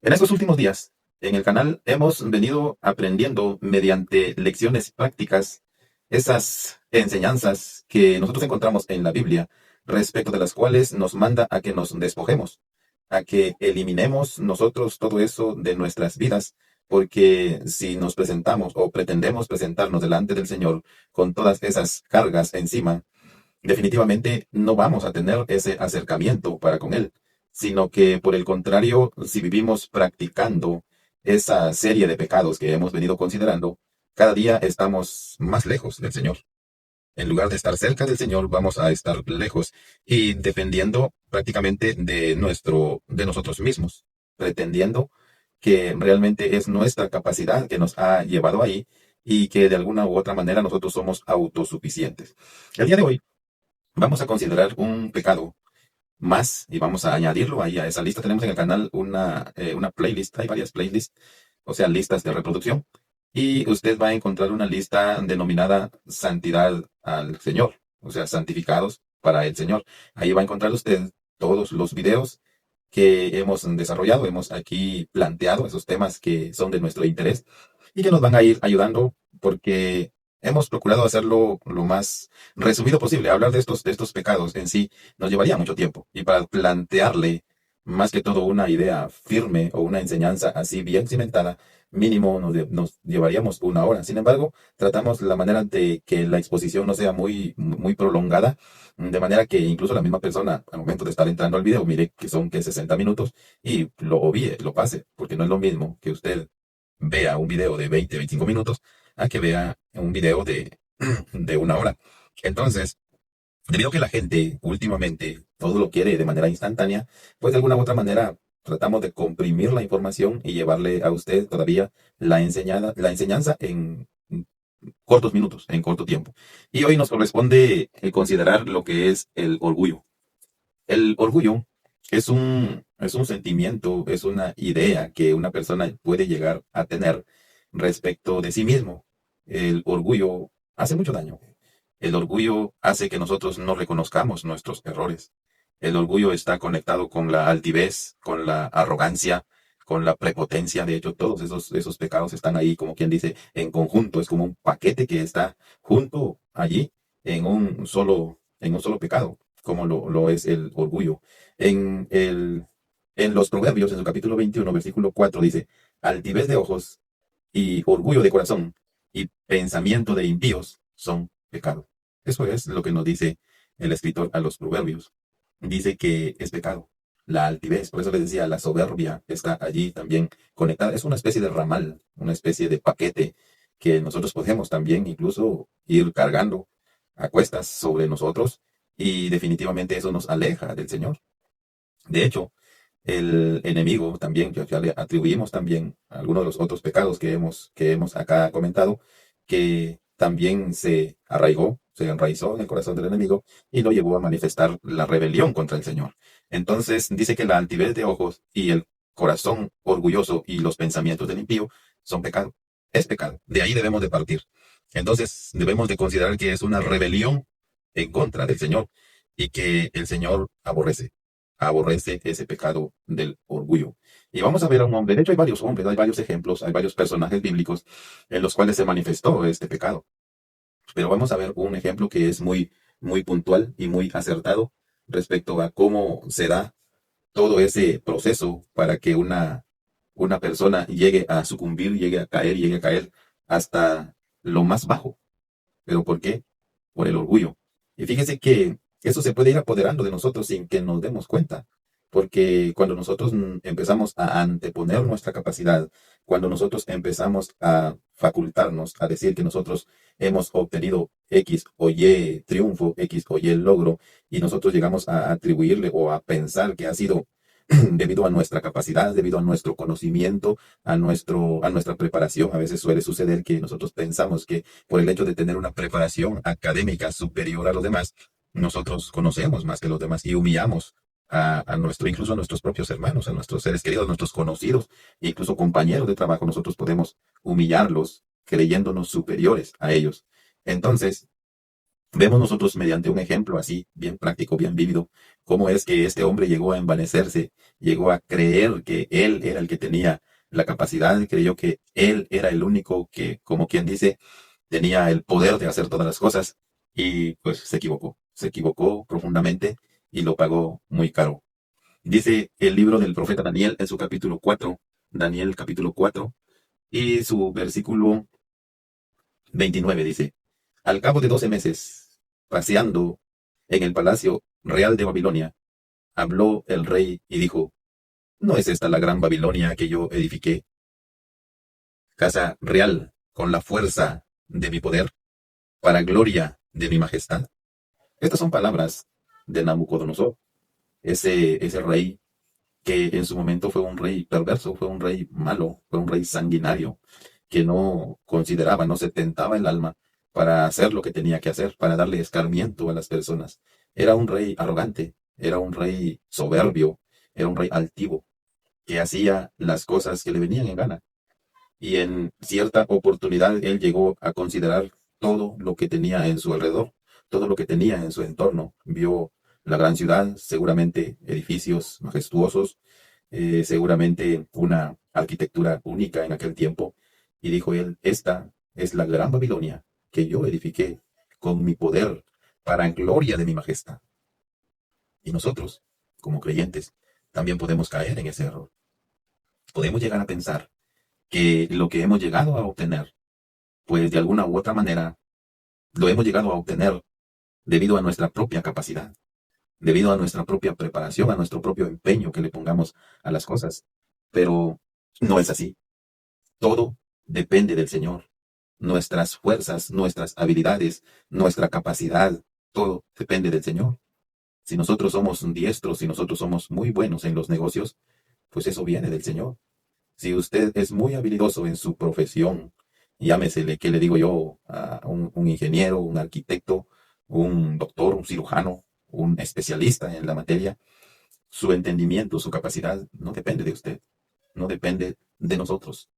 En estos últimos días, en el canal hemos venido aprendiendo mediante lecciones prácticas esas enseñanzas que nosotros encontramos en la Biblia, respecto de las cuales nos manda a que nos despojemos, a que eliminemos nosotros todo eso de nuestras vidas, porque si nos presentamos o pretendemos presentarnos delante del Señor con todas esas cargas encima, definitivamente no vamos a tener ese acercamiento para con Él, sino que por el contrario, si vivimos practicando esa serie de pecados que hemos venido considerando, cada día estamos más lejos del Señor. En lugar de estar cerca del Señor, vamos a estar lejos y dependiendo prácticamente de nosotros mismos, pretendiendo que realmente es nuestra capacidad que nos ha llevado ahí y que de alguna u otra manera nosotros somos autosuficientes. El día de hoy vamos a considerar un pecado más y vamos a añadirlo ahí a esa lista. Tenemos en el canal una playlist, hay varias playlists, o sea, listas de reproducción. Y usted va a encontrar una lista denominada Santidad al Señor, o sea, santificados para el Señor. Ahí va a encontrar usted todos los videos que hemos desarrollado, hemos aquí planteado esos temas que son de nuestro interés y que nos van a ir ayudando porque hemos procurado hacerlo lo más resumido posible. Hablar de estos pecados en sí nos llevaría mucho tiempo y para plantearle más que todo una idea firme o una enseñanza así bien cimentada, mínimo nos llevaríamos una hora. Sin embargo, tratamos la manera de que la exposición no sea muy prolongada, de manera que incluso la misma persona, al momento de estar entrando al video, mire que son que 60 minutos y lo obvie, lo pase, porque no es lo mismo que usted vea un video de 20, 25 minutos a que vea un video de una hora. Entonces, debido a que la gente últimamente todo lo quiere de manera instantánea, pues de alguna u otra manera tratamos de comprimir la información y llevarle a usted todavía la enseñanza en cortos minutos, en corto tiempo. Y hoy nos corresponde considerar lo que es el orgullo. El orgullo es un sentimiento, es una idea que una persona puede llegar a tener respecto de sí mismo. El orgullo hace mucho daño. El orgullo hace que nosotros no reconozcamos nuestros errores. El orgullo está conectado con la altivez, con la arrogancia, con la prepotencia. De hecho, todos esos pecados están ahí, como quien dice, en conjunto. Es como un paquete que está junto allí en un solo pecado, como lo es el orgullo. En el, en los Proverbios, en su capítulo 21 versículo 4 dice, altivez de ojos y orgullo de corazón y pensamiento de impíos son pecado. Eso es lo que nos dice el escritor a los Proverbios. Dice que es pecado. La altivez, por eso les decía, la soberbia está allí también conectada. Es una especie de ramal, una especie de paquete que nosotros podemos también incluso ir cargando a cuestas sobre nosotros y definitivamente eso nos aleja del Señor. De hecho, el enemigo también, ya le atribuimos también algunos de los otros pecados que hemos acá comentado, que también se enraizó en el corazón del enemigo y lo llevó a manifestar la rebelión contra el Señor. Entonces dice que la altivez de ojos y el corazón orgulloso y los pensamientos del impío son pecado. Es pecado. De ahí debemos de partir. Entonces debemos de considerar que es una rebelión en contra del Señor y que el Señor aborrece ese pecado del orgullo. Y vamos a ver a un hombre, de hecho hay varios hombres, hay varios ejemplos, hay varios personajes bíblicos en los cuales se manifestó este pecado. Pero vamos a ver un ejemplo que es muy puntual y muy acertado respecto a cómo se da todo ese proceso para que una persona llegue a sucumbir, llegue a caer hasta lo más bajo. ¿Pero por qué? Por el orgullo. Y fíjese que eso se puede ir apoderando de nosotros sin que nos demos cuenta. Porque cuando nosotros empezamos a anteponer nuestra capacidad, cuando nosotros empezamos a facultarnos, a decir que nosotros hemos obtenido X o Y triunfo, X o Y logro, y nosotros llegamos a atribuirle o a pensar que ha sido debido a nuestra capacidad, debido a nuestro conocimiento, a nuestra preparación. A veces suele suceder que nosotros pensamos que por el hecho de tener una preparación académica superior a los demás, nosotros conocemos más que los demás y humillamos incluso a nuestros propios hermanos, a nuestros seres queridos, a nuestros conocidos, incluso compañeros de trabajo. Nosotros podemos humillarlos creyéndonos superiores a ellos. Entonces, Vemos nosotros mediante un ejemplo así, bien práctico, bien vívido, cómo es que este hombre llegó a envanecerse, llegó a creer que él era el que tenía la capacidad, creyó que él era el único que, como quien dice, tenía el poder de hacer todas las cosas y pues se equivocó profundamente y lo pagó muy caro. Dice el libro del profeta Daniel en su capítulo 4, Daniel capítulo 4 y su versículo 29 dice, al cabo de 12 meses, paseando en el palacio real de Babilonia, habló el rey y dijo, ¿no es esta la gran Babilonia que yo edifiqué, casa real con la fuerza de mi poder, para gloria de mi majestad? Estas son palabras de Nabucodonosor, ese rey que en su momento fue un rey perverso, fue un rey malo, fue un rey sanguinario, que no consideraba, no se tentaba el alma para hacer lo que tenía que hacer, para darle escarmiento a las personas. Era un rey arrogante, era un rey soberbio, era un rey altivo, que hacía las cosas que le venían en gana. Y en cierta oportunidad él llegó a considerar todo lo que tenía en su alrededor, todo lo que tenía en su entorno. Vio la gran ciudad, seguramente edificios majestuosos, seguramente una arquitectura única en aquel tiempo, y dijo él, esta es la gran Babilonia que yo edifiqué con mi poder para gloria de mi majestad. Y nosotros, como creyentes, también podemos caer en ese error. Podemos llegar a pensar que lo que hemos llegado a obtener, pues de alguna u otra manera, lo hemos llegado a obtener debido a nuestra propia capacidad, debido a nuestra propia preparación, a nuestro propio empeño que le pongamos a las cosas. Pero no es así. Todo depende del Señor. Nuestras fuerzas, nuestras habilidades, nuestra capacidad, todo depende del Señor. Si nosotros somos diestros, si nosotros somos muy buenos en los negocios, pues eso viene del Señor. Si usted es muy habilidoso en su profesión, llámesele, ¿qué le digo yo? A un ingeniero, un arquitecto, un doctor, un cirujano, un especialista en la materia, su entendimiento, su capacidad no depende de usted, no depende de nosotros,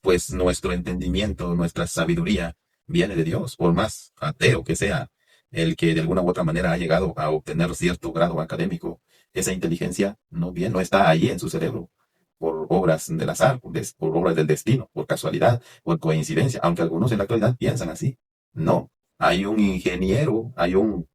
pues nuestro entendimiento, nuestra sabiduría viene de Dios, por más ateo que sea el que de alguna u otra manera ha llegado a obtener cierto grado académico, esa inteligencia no está ahí en su cerebro, por obras del azar, por obras del destino, por casualidad, por coincidencia, aunque algunos en la actualidad piensan así. No, hay un ingeniero, hay un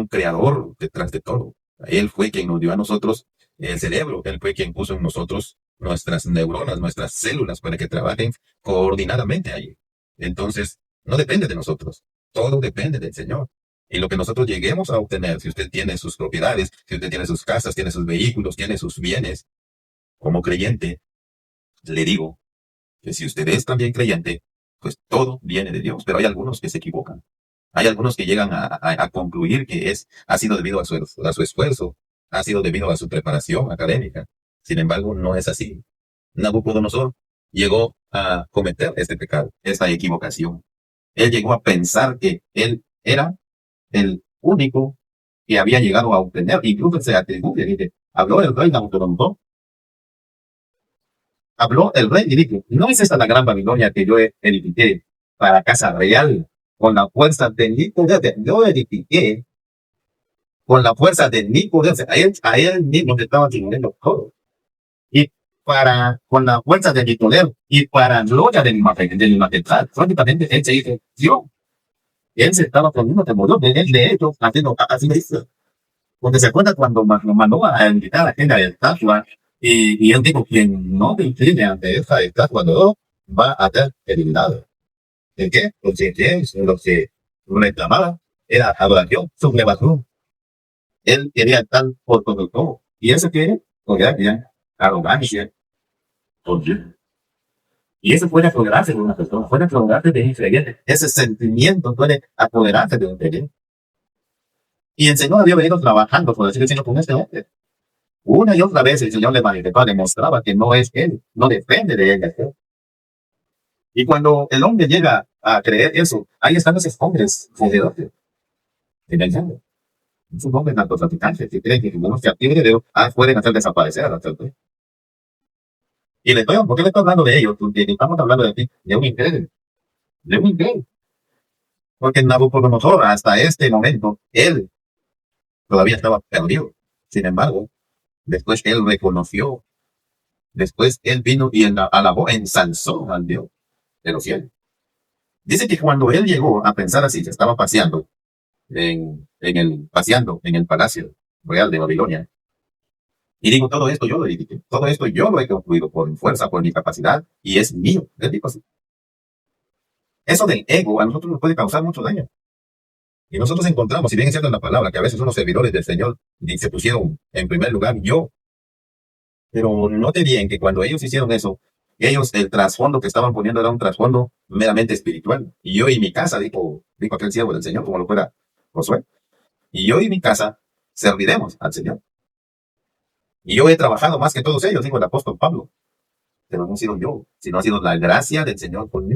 creador detrás de todo. Él fue quien nos dio a nosotros el cerebro, él fue quien puso en nosotros nuestras neuronas, nuestras células para que trabajen coordinadamente ahí. Entonces, no depende de nosotros, todo depende del Señor. Y lo que nosotros lleguemos a obtener, si usted tiene sus propiedades, si usted tiene sus casas, tiene sus vehículos, tiene sus bienes, como creyente, le digo que si usted es también creyente, pues todo viene de Dios, pero hay algunos que se equivocan. Hay algunos que llegan a concluir que ha sido debido a su esfuerzo, ha sido debido a su preparación académica. Sin embargo, no es así. Nabucodonosor llegó a cometer este pecado, esta equivocación. Él llegó a pensar que él era el único que había llegado a obtener, incluso se atribuye, dice, habló el rey Nabucodonosor, habló el rey y dijo, ¿no es esta la gran Babilonia que yo edifiqué para casa real con la fuerza de mi poder? Yo edifiqué con la fuerza de mi poder. O sea, a él mismo se estaba atribuyendo todo. Y con la fuerza de mi poder y para gloria de mi majestad. Prácticamente él se hizo Dios. Él se estaba poniendo temor de él, de hecho, haciendo así me dice. Porque se acuerda cuando mandó a invitar a la gente a la estatua y él dijo, quien no te incline ante esta estatua, no va a ser eliminado. ¿De qué? Porque lo que reclamaba era adoración, sublevación. Él quería estar por todo. Y eso quiere, porque era arrogancia. Oye. Y eso puede apoderarse de una persona, puede apoderarse de un creyente. Ese sentimiento puede apoderarse de un creyente. Y el Señor había venido trabajando, por decir el Señor, con este hombre. Una y otra vez el Señor le manifestaba, demostraba que no es él, no depende de él. Y cuando el hombre llega a creer eso, ahí están esos hombres poderosos, engañando. Esos hombres narcotraficantes que creen que como se active de Dios, pueden hacer desaparecer a la gente. Y ¿por qué le estoy hablando de ellos? Porque estamos hablando de ti, de un incrédulo, de un incrédulo. Porque Nabucodonosor, hasta este momento, él todavía estaba perdido. Sin embargo, después él reconoció, después él vino y alabó, ensalzó al Dios de los cielos. Dice que cuando él llegó a pensar así, se estaba paseando paseando en el palacio real de Babilonia. Y digo, todo esto yo lo edifiqué, todo esto yo lo he construido por mi fuerza, por mi capacidad, y es mío. Él dijo así. Eso del ego a nosotros nos puede causar mucho daño. Y nosotros encontramos, si bien es cierto en la palabra, que a veces unos servidores del Señor se pusieron en primer lugar yo, pero note bien que cuando ellos hicieron eso, ellos, el trasfondo que estaban poniendo era un trasfondo meramente espiritual. Y yo y mi casa, dijo aquel siervo del Señor, como lo fuera Josué, y yo y mi casa serviremos al Señor. Y yo he trabajado más que todos ellos, dijo el apóstol Pablo, pero no he sido yo, sino ha sido la gracia del Señor por mí.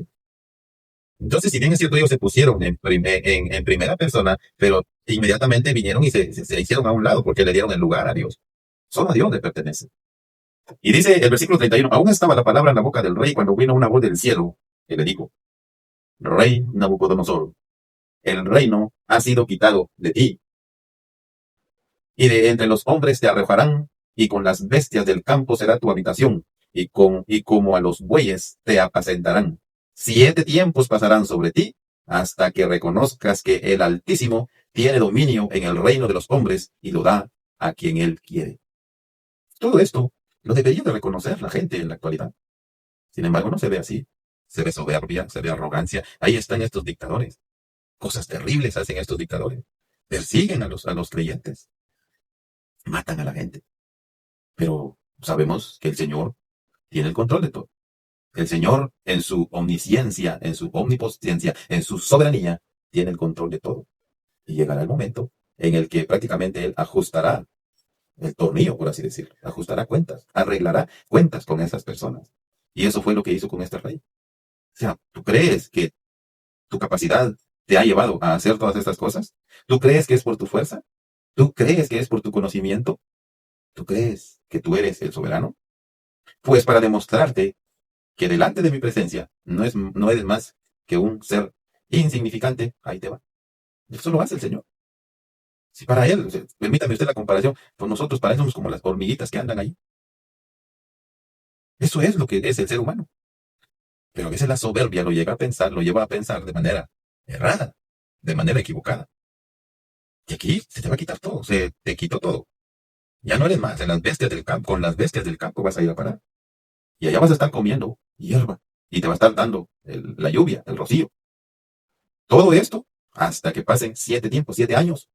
Entonces, si bien es cierto, ellos se pusieron en primera persona, pero inmediatamente vinieron y se hicieron a un lado porque le dieron el lugar a Dios. Solo a Dios le pertenece. Y dice el versículo 31, aún estaba la palabra en la boca del rey cuando vino una voz del cielo que le dijo, Rey Nabucodonosor, el reino ha sido quitado de ti, y de entre los hombres te arrojarán, y con las bestias del campo será tu habitación, y como a los bueyes te apacentarán. 7 tiempos pasarán sobre ti, hasta que reconozcas que el Altísimo tiene dominio en el reino de los hombres, y lo da a quien él quiere. Todo esto lo debería de reconocer la gente en la actualidad. Sin embargo, no se ve así. Se ve soberbia, se ve arrogancia. Ahí están estos dictadores. Cosas terribles hacen estos dictadores. Persiguen a los creyentes. Matan a la gente. Pero sabemos que el Señor tiene el control de todo. El Señor, en su omnisciencia, en su omnipotencia, en su soberanía, tiene el control de todo. Y llegará el momento en el que prácticamente Él ajustará el tornillo, por así decirlo. Ajustará cuentas, arreglará cuentas con esas personas. Y eso fue lo que hizo con este rey. O sea, ¿tú crees que tu capacidad te ha llevado a hacer todas estas cosas? ¿Tú crees que es por tu fuerza? ¿Tú crees que es por tu conocimiento? ¿Tú crees que tú eres el soberano? Pues para demostrarte que delante de mi presencia no eres más que un ser insignificante, ahí te va. Eso lo hace el Señor. Si para Él, o sea, permítame usted la comparación, pues nosotros para Él somos como las hormiguitas que andan ahí. Eso es lo que es el ser humano. Pero a veces la soberbia lo lleva a pensar de manera errada, de manera equivocada. Y aquí se te va a quitar todo, se te quitó todo. Ya no eres más en las bestias del campo, con las bestias del campo vas a ir a parar. Y allá vas a estar comiendo hierba y te va a estar dando la lluvia, el rocío. Todo esto hasta que pasen 7 tiempos, 7 años,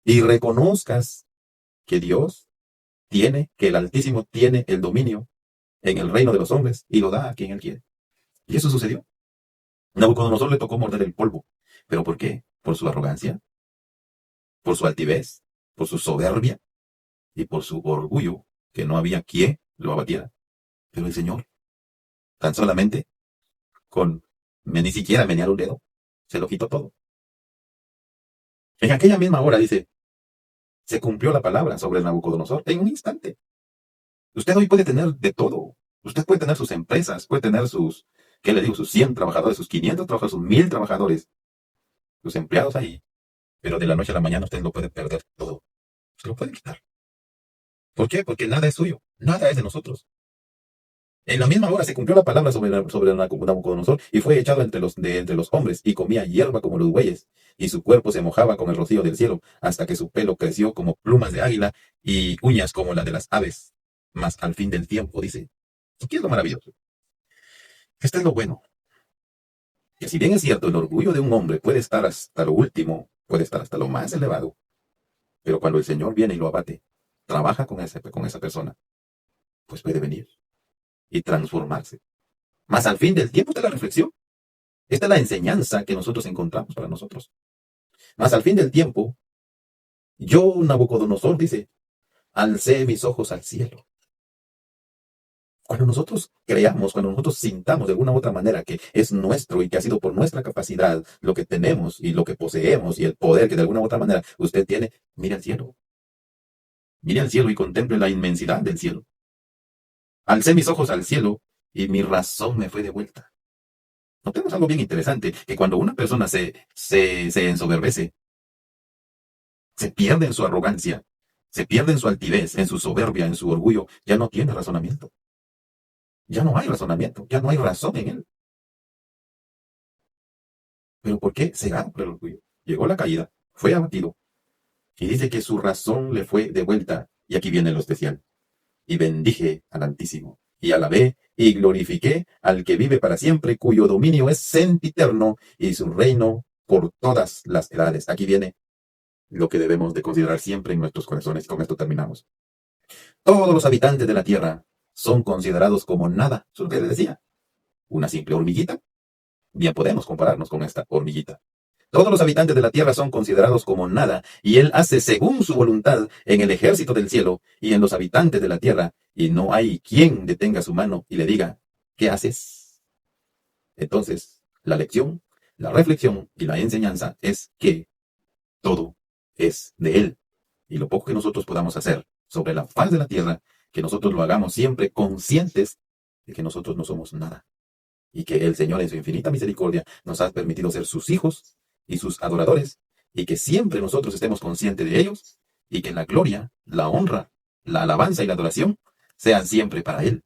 y reconozcas que que el Altísimo tiene el dominio en el reino de los hombres y lo da a quien él quiere. Y eso sucedió. Nabucodonosor le tocó morder el polvo. ¿Pero por qué? Por su arrogancia, por su altivez, por su soberbia y por su orgullo, que no había quien lo abatiera. Pero el Señor, tan solamente con ni siquiera menear un dedo, se lo quitó todo. En aquella misma hora, dice, se cumplió la palabra sobre Nabucodonosor en un instante. Usted hoy puede tener de todo. Usted puede tener sus empresas, puede tener ¿qué le digo? Sus 100 trabajadores, sus 500 trabajadores, sus 1000 trabajadores, sus empleados ahí. Pero de la noche a la mañana usted lo puede perder todo. Se lo puede quitar. ¿Por qué? Porque nada es suyo. Nada es de nosotros. En la misma hora se cumplió la palabra sobre Nabucodonosor y fue echado entre los hombres y comía hierba como los bueyes y su cuerpo se mojaba con el rocío del cielo hasta que su pelo creció como plumas de águila y uñas como las de las aves. Mas al fin del tiempo, dice. ¿Y qué es lo maravilloso? Este es lo bueno. Que si bien es cierto, el orgullo de un hombre puede estar hasta lo último, puede estar hasta lo más elevado, pero cuando el Señor viene y lo abate, trabaja con esa persona, pues puede venir y transformarse. Mas al fin del tiempo está la reflexión. Esta es la enseñanza que nosotros encontramos para nosotros. Mas al fin del tiempo, yo, Nabucodonosor, dice, alcé mis ojos al cielo. Cuando nosotros creamos, cuando nosotros sintamos de alguna u otra manera que es nuestro y que ha sido por nuestra capacidad lo que tenemos y lo que poseemos y el poder que de alguna u otra manera usted tiene, mire al cielo. Mire al cielo y contemple la inmensidad del cielo. Alcé mis ojos al cielo y mi razón me fue de vuelta. Notemos algo bien interesante, que cuando una persona se ensoberbece, se pierde en su arrogancia, se pierde en su altivez, en su soberbia, en su orgullo, ya no tiene razonamiento. Ya no hay razonamiento, ya no hay razón en él. ¿Pero por qué? Cegado por el orgullo. Llegó la caída, fue abatido, y dice que su razón le fue devuelta. Y aquí viene lo especial. Y bendije al Altísimo, y alabé y glorifiqué al que vive para siempre, cuyo dominio es sempiterno, y su reino por todas las edades. Aquí viene lo que debemos de considerar siempre en nuestros corazones. Y con esto terminamos. Todos los habitantes de la tierra son considerados como nada. Eso es lo que le decía. Una simple hormiguita. Bien podemos compararnos con esta hormiguita. Todos los habitantes de la tierra son considerados como nada, y él hace según su voluntad en el ejército del cielo y en los habitantes de la tierra, y no hay quien detenga su mano y le diga, ¿qué haces? Entonces, la lección, la reflexión y la enseñanza es que todo es de él, y lo poco que nosotros podamos hacer sobre la faz de la tierra, que nosotros lo hagamos siempre conscientes de que nosotros no somos nada y que el Señor en su infinita misericordia nos ha permitido ser sus hijos y sus adoradores, y que siempre nosotros estemos conscientes de ellos, y que la gloria, la honra, la alabanza y la adoración sean siempre para Él,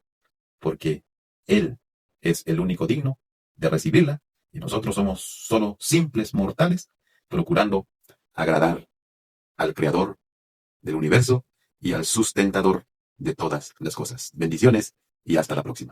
porque Él es el único digno de recibirla, y nosotros somos solo simples mortales procurando agradar al Creador del universo y al sustentador de todas las cosas. Bendiciones y hasta la próxima.